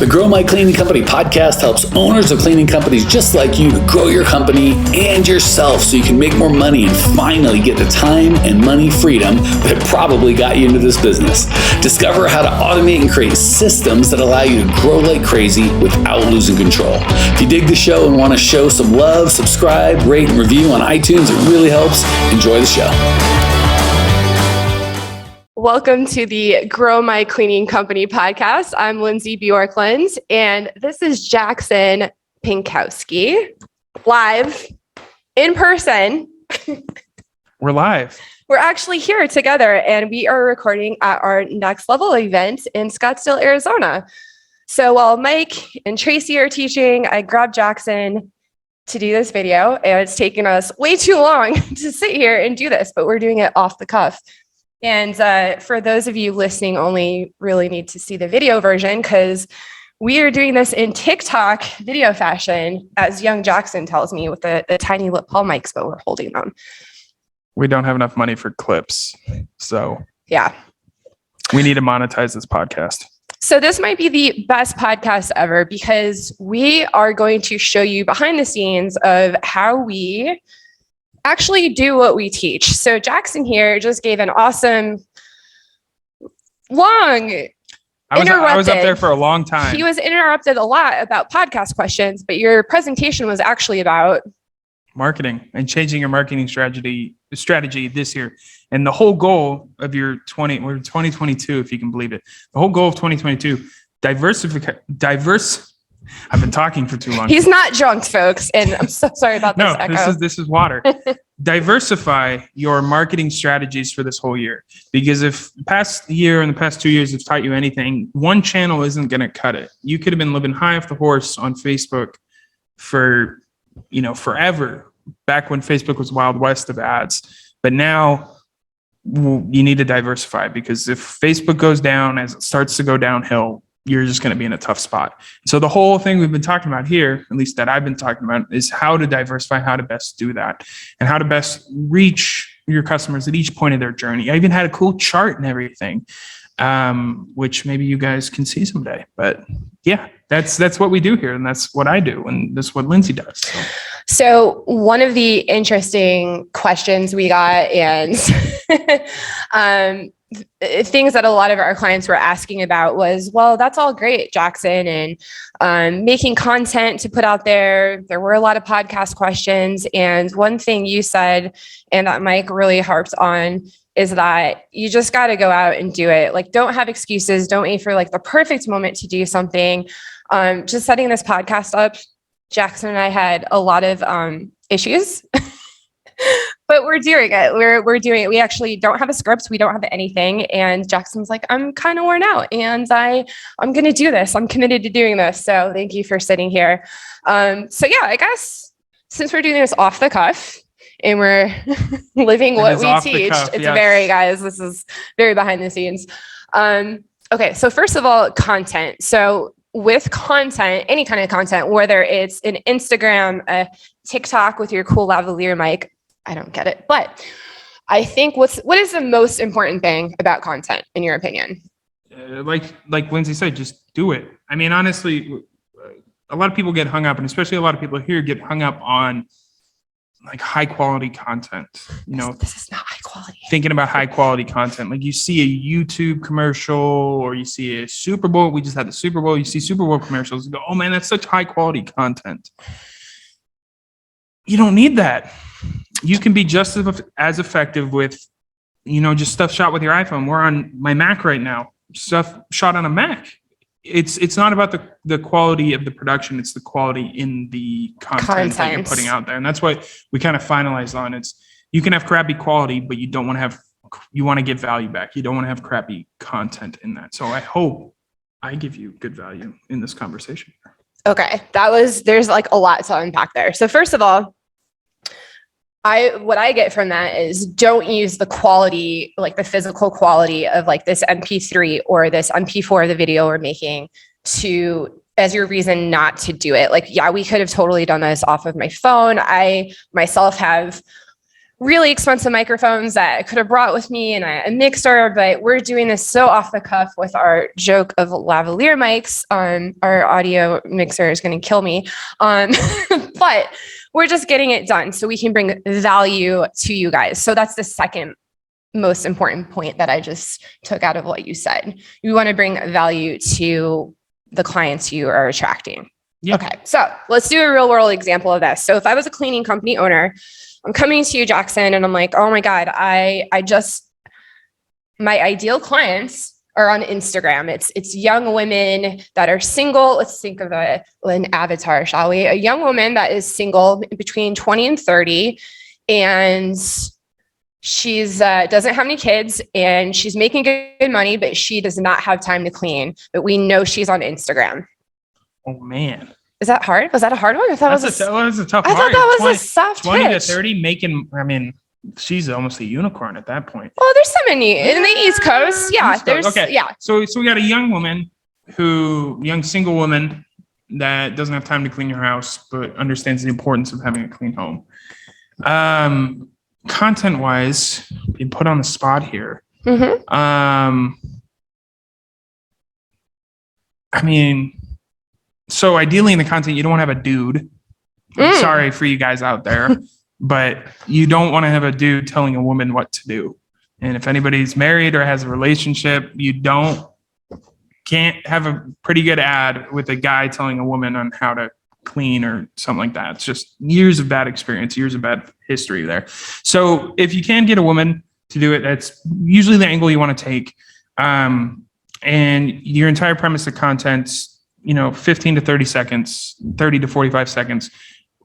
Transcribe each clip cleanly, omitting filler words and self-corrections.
The Grow My Cleaning Company podcast helps owners of cleaning companies just like you to grow your company and yourself so you can make more money and finally get the time and money freedom that probably got you into this business. Discover how to automate and create systems that allow you to grow like crazy without losing control. If you dig the show and want to show some love, subscribe, rate, and review on iTunes. It really helps. Enjoy the show. Welcome to the Grow My Cleaning Company podcast. I'm Lindsay Bjorklund, and this is Jackson Pinkoski, live in person. We're live. We're actually here together, and we are recording at our next level event in Scottsdale, Arizona. So while Mike and Tracy are teaching, I grabbed Jackson to do this video, and it's taken us way too long to sit here and do this, but we're doing it off the cuff. And for those of you listening, only really need to see the video version because we are doing this in TikTok video fashion, as young Jackson tells me, with the tiny lapel mics, but we're holding them. We don't have enough money for clips, so yeah, we need to monetize this podcast. So this might be the best podcast ever because we are going to show you behind the scenes of how we actually do what we teach. So Jackson here just gave an awesome, long, I was up there for a long time. He was interrupted a lot about podcast questions, but your presentation was actually about marketing and changing your marketing strategy this year. And the whole goal of your 2022, if you can believe it, the whole goal of 2022, I've been talking for too long. He's not drunk, folks, and I'm so sorry about this echo. No, this is water. Diversify your marketing strategies for this whole year. Because if the past year and the past 2 years have taught you anything, one channel isn't going to cut it. You could have been living high off the horse on Facebook for, forever, back when Facebook was Wild West of ads. But now you need to diversify because if Facebook goes down as it starts to go downhill, you're just going to be in a tough spot. So the whole thing we've been talking about here, at least that I've been talking about, is how to diversify, how to best do that, and how to best reach your customers at each point of their journey. I even had a cool chart and everything, which maybe you guys can see someday. But yeah, that's what we do here, and that's what I do, and that's what Lindsay does. So one of the interesting questions we got, and things that a lot of our clients were asking about was, well, that's all great, Jackson, and making content to put out there. There were a lot of podcast questions. And one thing you said, and that Mike really harped on, is that you just got to go out and do it. Like, don't have excuses. Don't wait for like the perfect moment to do something. Just setting this podcast up, Jackson and I had a lot of issues. But we're doing it. We're doing it. We actually don't have a script. We don't have anything. And Jackson's like, I'm kind of worn out and I'm going to do this. I'm committed to doing this. So thank you for sitting here. So yeah, I guess since we're doing this off the cuff and we're living what we teach, very, guys, this is very behind the scenes. Okay. So first of all, content. So with content, any kind of content, whether it's an Instagram, a TikTok with your cool lavalier mic, I don't get it. But I think what is the most important thing about content, in your opinion? Like Lindsay said, just do it. I mean, honestly, a lot of people get hung up, and especially a lot of people here get hung up on like high quality content. This is not high quality. Thinking about high quality content, like you see a YouTube commercial or you see a Super Bowl. We just had the Super Bowl. You see Super Bowl commercials. You go, oh man, that's such high quality content. You don't need that. You can be just as effective with, just stuff shot with your iPhone. We're on my Mac right now. Stuff shot on a Mac. It's not about the quality of the production. It's the quality in the content that you're putting out there. And that's what we kind of finalized on. It's you can have crappy quality, but you want to get value back. You don't want to have crappy content in that. So I hope I give you good value in this conversation. Okay. There's like a lot to unpack there. So first of all, what I get from that is don't use the quality, like the physical quality of like this MP3 or this MP4 of the video we're making as your reason not to do it. Like, yeah, we could have totally done this off of my phone. I myself have really expensive microphones that I could have brought with me and a mixer, but we're doing this so off the cuff with our joke of lavalier mics. Our audio mixer is going to kill me. But we're just getting it done so we can bring value to you guys. So that's the second most important point that I just took out of what you said. You want to bring value to the clients you are attracting. Yep. Okay, so let's do a real world example of this. So if I was a cleaning company owner, I'm coming to you, Jackson, and I'm like, oh my God, my ideal clients are on Instagram. It's young women that are single. Let's think of an avatar, shall we? A young woman that is single between 20 and 30, and she's doesn't have any kids, and she's making good money, but she does not have time to clean. But we know she's on Instagram. Oh man. Is that hard? Was that a hard one? I thought that was a tough I thought market. that was a soft 20 pitch. to 30 making, I mean, she's almost a unicorn at that point. Well, there's some in the East Coast. Yeah, East Coast. Okay. Yeah. So we got a young single woman that doesn't have time to clean her house, but understands the importance of having a clean home. Content wise, being put on the spot here. Mm-hmm. I mean, so ideally in the content, you don't want to have a dude. I'm sorry for you guys out there, but you don't want to have a dude telling a woman what to do. And if anybody's married or has a relationship, you can't have a pretty good ad with a guy telling a woman on how to clean or something like that. It's just years of bad experience, years of bad history there. So if you can get a woman to do it, that's usually the angle you want to take. And your entire premise of content's 15 to 30 seconds, 30 to 45 seconds,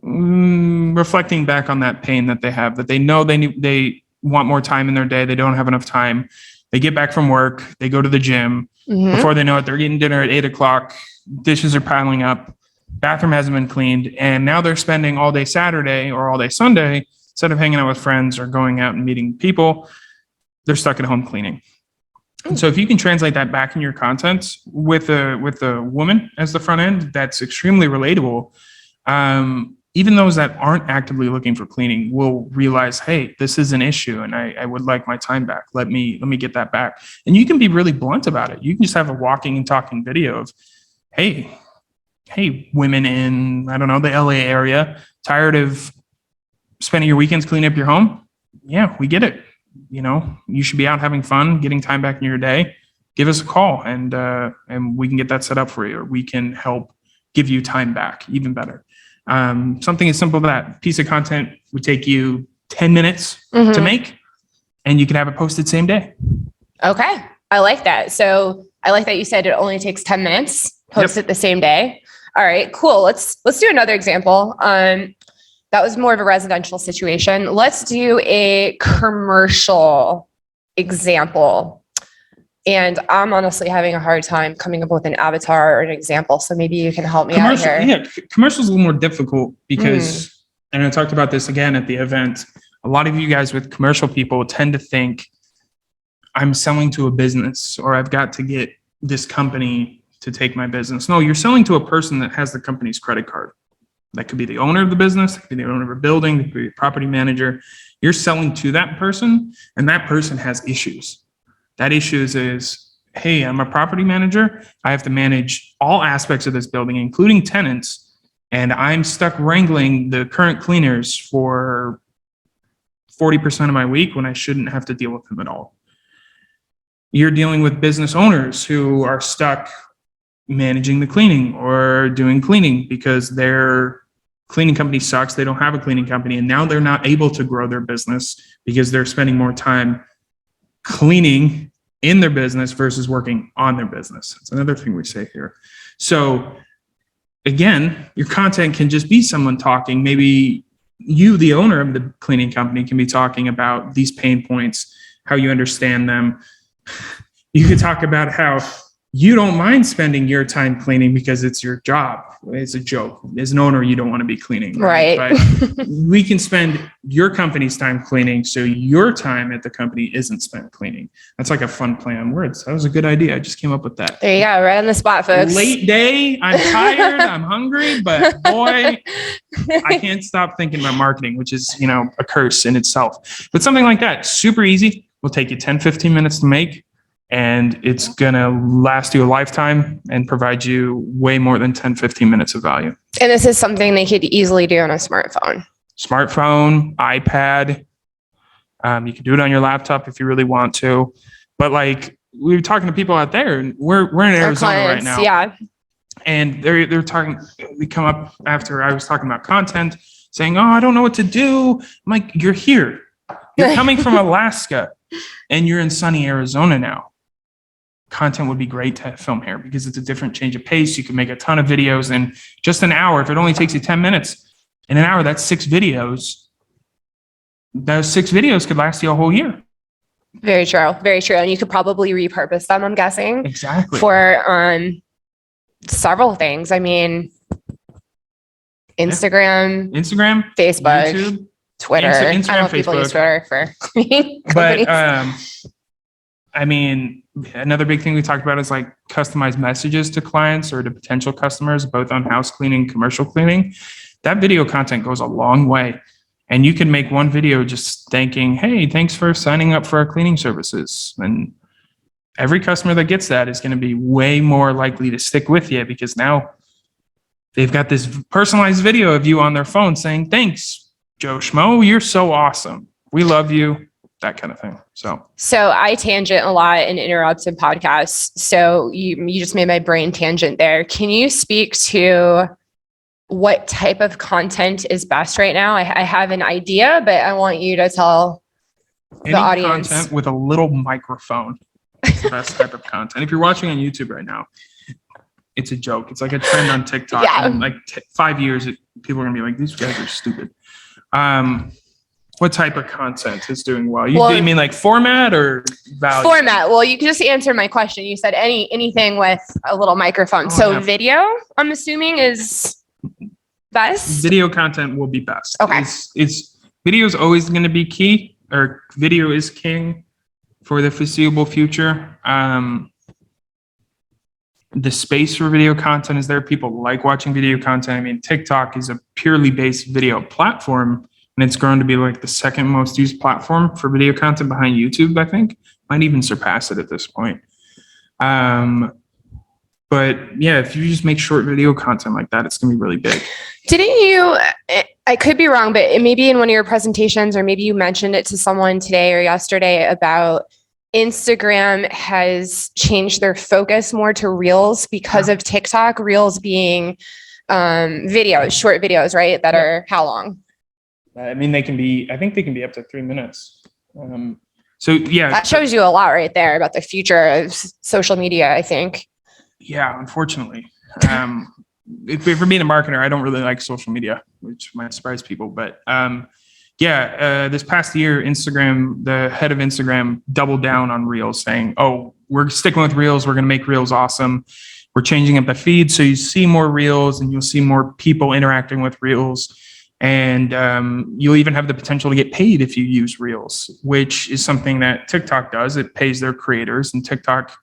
reflecting back on that pain that they have, that they know they want more time in their day. They don't have enough time. They get back from work. They go to the gym. Mm-hmm. Before they know it, they're eating dinner at 8:00. Dishes are piling up. Bathroom hasn't been cleaned. And now they're spending all day Saturday or all day Sunday, instead of hanging out with friends or going out and meeting people, they're stuck at home cleaning. And so if you can translate that back in your content with a woman as the front end, that's extremely relatable. Even those that aren't actively looking for cleaning will realize, hey, this is an issue and I would like my time back. Let me get that back. And you can be really blunt about it. You can just have a walking and talking video of, hey, women in, I don't know, the LA area, tired of spending your weekends cleaning up your home? Yeah, we get it. You should be out having fun, getting time back in your day. Give us a call and we can get that set up for you, or we can help give you time back, even better. Something as simple as that piece of content would take you 10 minutes to make, and you can have it posted same day. Okay. I like that. So I like that you said it only takes 10 minutes, post it the same day. All right, cool. Let's do another example. That was more of a residential situation. Let's do a commercial example. And I'm honestly having a hard time coming up with an avatar or an example. So maybe you can help me out here. Yeah, commercial is a little more difficult because, and I talked about this again at the event, a lot of you guys with commercial people tend to think I'm selling to a business or I've got to get this company to take my business. No, you're selling to a person that has the company's credit card. That could be the owner of the business, it could be the owner of a building, it could be a property manager. You're selling to that person, and that person has issues. That issues is, hey, I'm a property manager. I have to manage all aspects of this building, including tenants, and I'm stuck wrangling the current cleaners for 40% of my week when I shouldn't have to deal with them at all. You're dealing with business owners who are stuck managing the cleaning or doing cleaning because their cleaning company sucks. They don't have a cleaning company, and now they're not able to grow their business because they're spending more time cleaning in their business versus working on their business. It's another thing we say here. So again, your content can just be someone talking. Maybe you, the owner of the cleaning company, can be talking about these pain points, how you understand them. You could talk about how you don't mind spending your time cleaning because it's your job. It's a joke. As an owner, you don't want to be cleaning. Right. But we can spend your company's time cleaning, so your time at the company isn't spent cleaning. That's like a fun play on words. That was a good idea. I just came up with that. There you go. Right on the spot, folks. Late day. I'm tired. I'm hungry, but boy, I can't stop thinking about marketing, which is, a curse in itself. But something like that, super easy. Will take you 10, 15 minutes to make. And it's going to last you a lifetime and provide you way more than 10, 15 minutes of value. And this is something they could easily do on a smartphone. Smartphone, iPad. You can do it on your laptop if you really want to. But like, we were talking to people out there, and we're in Arizona right now. Yeah. And they're talking, we come up after I was talking about content, saying, oh, I don't know what to do. I'm like, you're here. You're coming from Alaska and you're in sunny Arizona now. Content would be great to film here because it's a different change of pace. You can make a ton of videos in just an hour. If it only takes you 10 minutes, in an hour, that's 6 videos. Those 6 videos could last you a whole year. Very true. Very true. And you could probably repurpose them, I'm guessing. Exactly. For several things. I mean, Instagram, Facebook, YouTube, Twitter. Instagram, I don't know if people use Twitter for companies. But I mean, another big thing we talked about is like customized messages to clients or to potential customers, both on house cleaning, commercial cleaning. That video content goes a long way. And you can make one video just thanking, hey, thanks for signing up for our cleaning services. And every customer that gets that is going to be way more likely to stick with you because now they've got this personalized video of you on their phone saying, thanks, Joe Schmo, you're so awesome. We love you. That kind of thing. So I tangent a lot and interrupt in podcasts. So you just made my brain tangent there. Can you speak to what type of content is best right now? I have an idea, but I want you to tell the audience. Content with a little microphone is the best type of content. If you're watching on YouTube right now, it's a joke. It's like a trend on TikTok. Yeah. In like 5 years, people are going to be like, these guys are stupid. What type of content is doing well? You mean like format or value? Format. Well, you can just answer my question. You said anything with a little microphone. Video, I'm assuming, is best. Video content will be best. Okay. It's video is always going to be key, or video is king for the foreseeable future. The space for video content is there. People like watching video content. I mean, TikTok is a purely based video platform. And it's grown to be like the second most used platform for video content behind YouTube, I think. Might even surpass it at this point. But yeah, if you just make short video content like that, it's going to be really big. Didn't you, I could be wrong, but maybe in one of your presentations, or maybe you mentioned it to someone today or yesterday about Instagram has changed their focus more to Reels because of TikTok, Reels being videos, short videos, right? That are how long? I mean, I think they can be up to 3 minutes. So yeah. That shows you a lot right there about the future of social media, I think. Yeah, unfortunately. If for being a marketer, I don't really like social media, which might surprise people. But this past year, Instagram, the head of Instagram doubled down on Reels, saying, oh, we're sticking with Reels. We're going to make Reels awesome. We're changing up the feed so you see more Reels and you'll see more people interacting with Reels. And you'll even have the potential to get paid if you use Reels, which is something that TikTok does. It pays their creators, and TikTok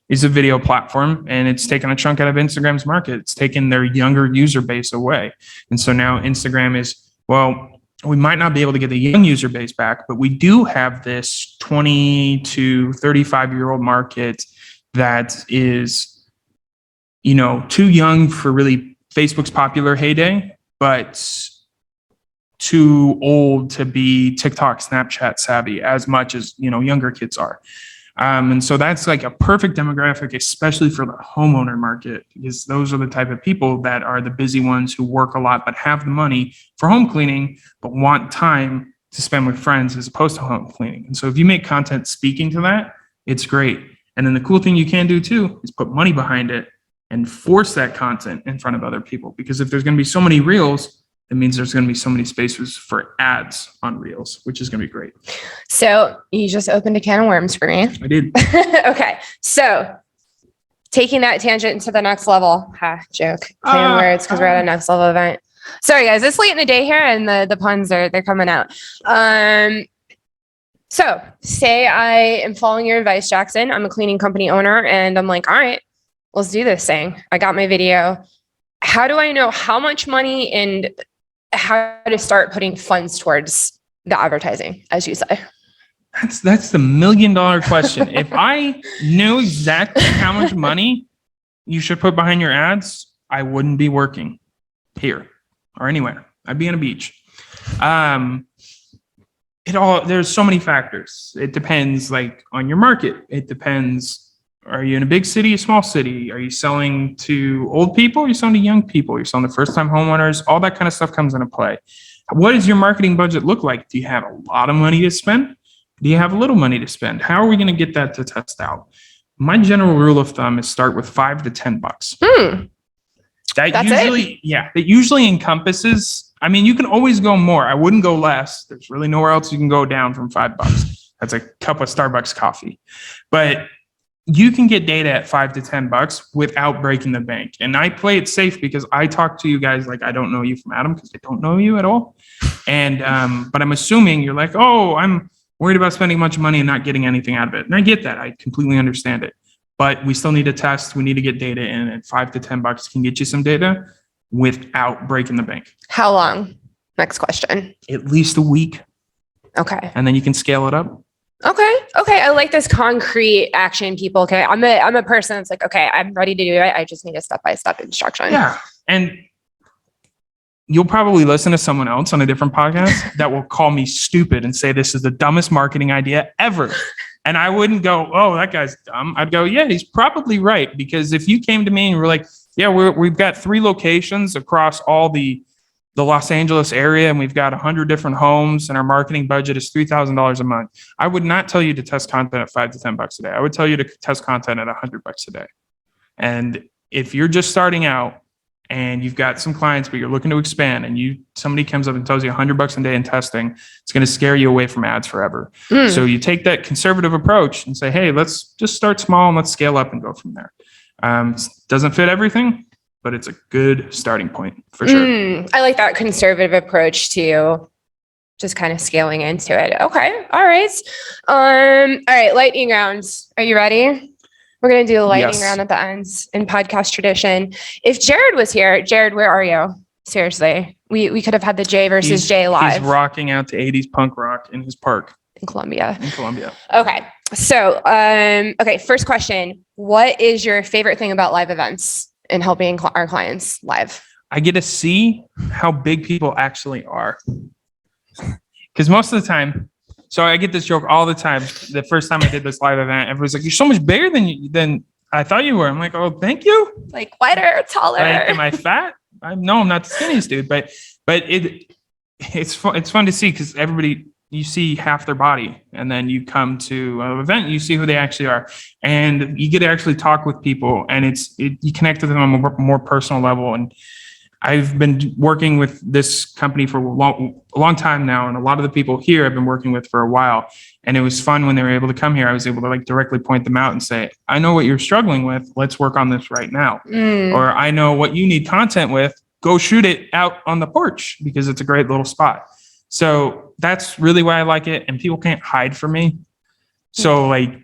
is a video platform, and it's taken a chunk out of Instagram's market. It's taken their younger user base away. And so now Instagram is, well, we might not be able to get the young user base back, but we do have this 20 to 35-year-old market that is, too young for really Facebook's popular heyday, but too old to be TikTok, Snapchat savvy as much as, younger kids are. And so that's like a perfect demographic, especially for the homeowner market, because those are the type of people that are the busy ones who work a lot, but have the money for home cleaning, but want time to spend with friends as opposed to home cleaning. And so if you make content speaking to that, it's great. And then the cool thing you can do too is put money behind it and force that content in front of other people. Because if there's going to be so many Reels, it means there's going to be so many spaces for ads on Reels, which is going to be great. So you just opened a can of worms for me. I did. Okay. So taking that tangent to the next level. Ha, joke. Playing words because we're at a next level event. Sorry guys, it's late in the day here and the puns they're coming out. So say I am following your advice, Jackson. I'm a cleaning company owner and I'm like, all right, let's do this thing. I got my video. How do I know how much money and how to start putting funds towards the advertising, as you say? That's the $1 million question. If I knew exactly how much money you should put behind your ads, I wouldn't be working here or anywhere. I'd be on a beach. There's so many factors. It depends like on your market. It depends. Are you in a big city, a small city? Are you selling to old people? Are you selling to young people? You're selling to first-time homeowners? All that kind of stuff comes into play. What does your marketing budget look like? Do you have a lot of money to spend? Do you have a little money to spend? How are we going to get that to test out? My general rule of thumb is start with $5 to $10. That usually encompasses. I mean, you can always go more. I wouldn't go less. There's really nowhere else you can go down from $5. That's a cup of Starbucks coffee. But you can get data at $5 to $10 without breaking the bank. And I play it safe because I talk to you guys like I don't know you from Adam because I don't know you at all. And but I'm assuming you're like, oh, I'm worried about spending a bunch of money and not getting anything out of it. And I get that. I completely understand it. But we still need to test. We need to get data in, and $5 to $10 can get you some data without breaking the bank. How long? Next question. At least a week. Okay. And then you can scale it up. Okay. I like this concrete action, people. Okay. I'm a person that's like, okay, I'm ready to do it. I just need a step-by-step instruction. Yeah. And you'll probably listen to someone else on a different podcast that will call me stupid and say this is the dumbest marketing idea ever. And I wouldn't go, oh, that guy's dumb. I'd go, yeah, he's probably right. Because if you came to me and were like, yeah, we've got 3 locations across all the Los Angeles area, and we've got 100 different homes, and our marketing budget is $3,000 a month, I would not tell you to test content at $5 to $10 a day. I would tell you to test content at $100 a day. And if you're just starting out and you've got some clients, but you're looking to expand, and somebody comes up and tells you $100 a day in testing, it's going to scare you away from ads forever. So you take that conservative approach and say, hey, let's just start small and let's scale up and go from there. Doesn't fit everything, but it's a good starting point for sure. I like that conservative approach to just kind of scaling into it. Okay. All right. All right. Lightning rounds. Are you ready? We're going to do a lightning round at the ends in podcast tradition. If Jared was here, Jared, where are you? Seriously. We could have had the J versus J live. He's rocking out to 80s punk rock in his park. In Columbia. Okay. So, first question. What is your favorite thing about live events and helping our clients live? I get to see how big people actually are. Because most of the time, so I get this joke all the time. The first time I did this live event, everybody's like, you're so much bigger than I thought you were. I'm like, oh, thank you. Like wider, taller. Am I fat? No, I'm not the skinniest dude, but it's fun to see because you see half their body, and then you come to an event, you see who they actually are, and you get to actually talk with people, and you connect with them on a more personal level. And I've been working with this company for a long time now, and a lot of the people here I've been working with for a while. And it was fun when they were able to come here. I was able to like directly point them out and say, I know what you're struggling with. Let's work on this right now. Or I know what you need content with. Go shoot it out on the porch because it's a great little spot. So that's really why I like it. And people can't hide from me. So like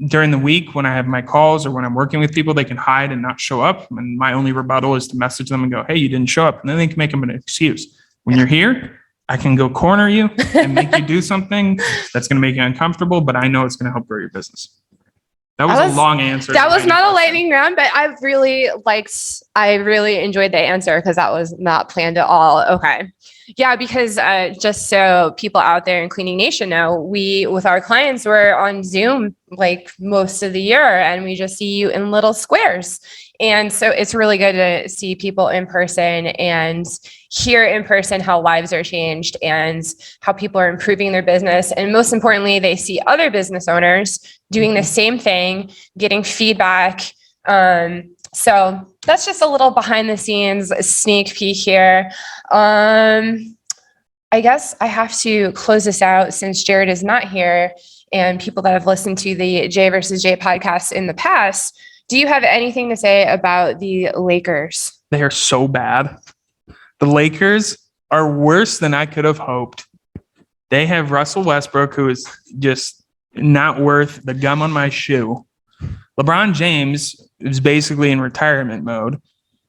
during the week when I have my calls or when I'm working with people, they can hide and not show up. And my only rebuttal is to message them and go, hey, you didn't show up. And then they can make them an excuse. When you're here, I can go corner you and make you do something that's going to make you uncomfortable, but I know it's going to help grow your business. That was a long answer. That was not a lightning round, but I really enjoyed the answer because that was not planned at all. Okay. Yeah, because just so people out there in Cleaning Nation know, we, with our clients, we're on Zoom like most of the year, and we just see you in little squares. And so it's really good to see people in person and hear in person how lives are changed and how people are improving their business. And most importantly, they see other business owners doing the same thing, getting feedback. So that's just a little behind the scenes sneak peek here. I guess I have to close this out since Jared is not here, and people that have listened to the J versus J podcast in the past Do you have anything to say about the Lakers? They are so bad. The Lakers are worse than I could have hoped. They have Russell Westbrook, who is just not worth the gum on my shoe. LeBron James is basically in retirement mode.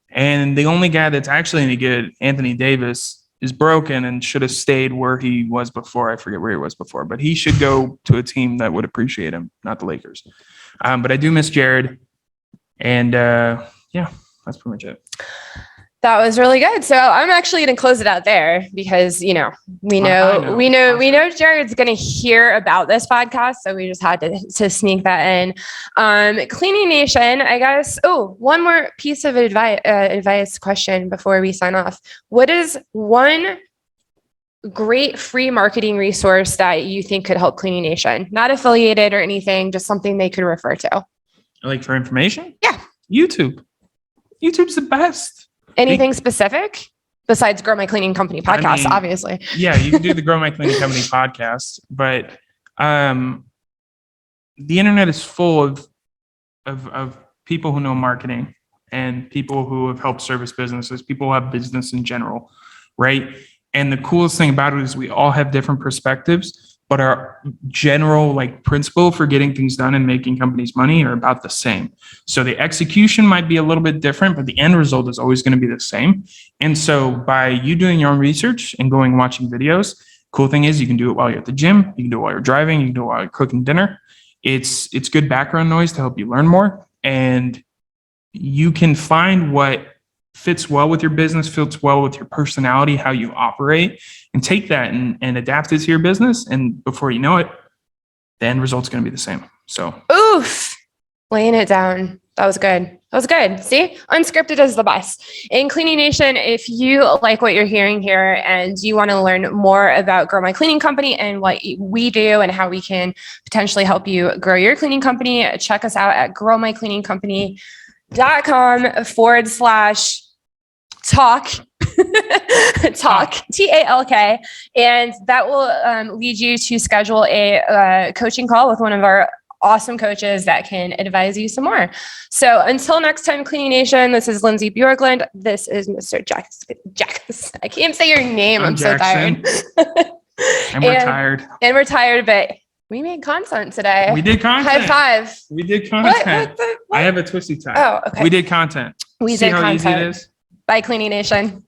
And the only guy that's actually any good, Anthony Davis, is broken and should have stayed where he was before. I forget where he was before, but he should go to a team that would appreciate him, not the Lakers. But I do miss Jared. And yeah, that's pretty much it. That was really good. So I'm actually going to close it out there because, you know, we know Jared's going to hear about this podcast. So we just had to sneak that in. Cleaning Nation, I guess. Oh, one more piece of advice question before we sign off. What is one great free marketing resource that you think could help Cleaning Nation? Not affiliated or anything, just something they could refer to. Like for information? Yeah. YouTube. YouTube's the best. Anything specific besides Grow My Cleaning Company podcast, obviously? Yeah, you can do the Grow My Cleaning Company podcast, but the internet is full of people who know marketing and people who have helped service businesses, people who have business in general, right? And the coolest thing about it is we all have different perspectives, but our general principle for getting things done and making companies money are about the same. So the execution might be a little bit different, but the end result is always going to be the same. And so by you doing your own research and going and watching videos, cool thing is you can do it while you're at the gym, you can do it while you're driving, you can do it while you're cooking dinner. It's good background noise to help you learn more. And you can find what fits well with your business, fits well with your personality, how you operate, and take that and adapt it to your business. And before you know it, the end result's going to be the same. So, oof, laying it down. That was good. That was good. See, unscripted is the best. In Cleaning Nation, if you like what you're hearing here and you want to learn more about Grow My Cleaning Company and what we do and how we can potentially help you grow your cleaning company, check us out at growmycleaningcompany.com/talk, TALK. And that will lead you to schedule a coaching call with one of our awesome coaches that can advise you some more. So until next time, Cleaning Nation, this is Lindsay Bjorklund. This is Mr. Jackson. I can't say your name. I'm so tired. And we're tired. And we're tired, but we made content today. We did content. High five. We did content. What? I have a twisty tie. Oh, okay. We did content. We See did how content. easy it is? Bye, Cleaning Nation.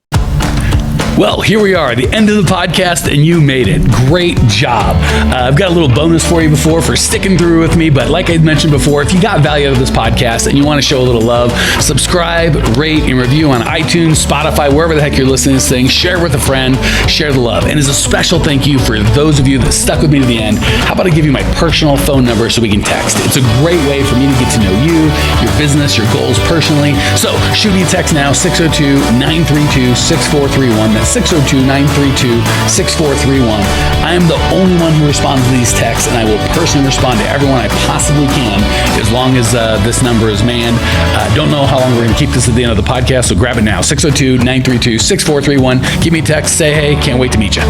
Well, here we are, the end of the podcast, and you made it. Great job. I've got a little bonus for you for sticking through with me, but like I mentioned before, if you got value out of this podcast and you want to show a little love, subscribe, rate, and review on iTunes, Spotify, wherever the heck you're listening to this thing. Share with a friend, share the love. And as a special thank you for those of you that stuck with me to the end, how about I give you my personal phone number so we can text? It's a great way for me to get to know you, your business, your goals personally. So shoot me a text now, 602-932-6431. 602-932-6431. I am the only one who responds to these texts, and I will personally respond to everyone I possibly can as long as this number is manned. Don't know how long we're going to keep this at the end of the podcast, so grab it now. 602-932-6431. Give me a text, say hey, can't wait to meet you.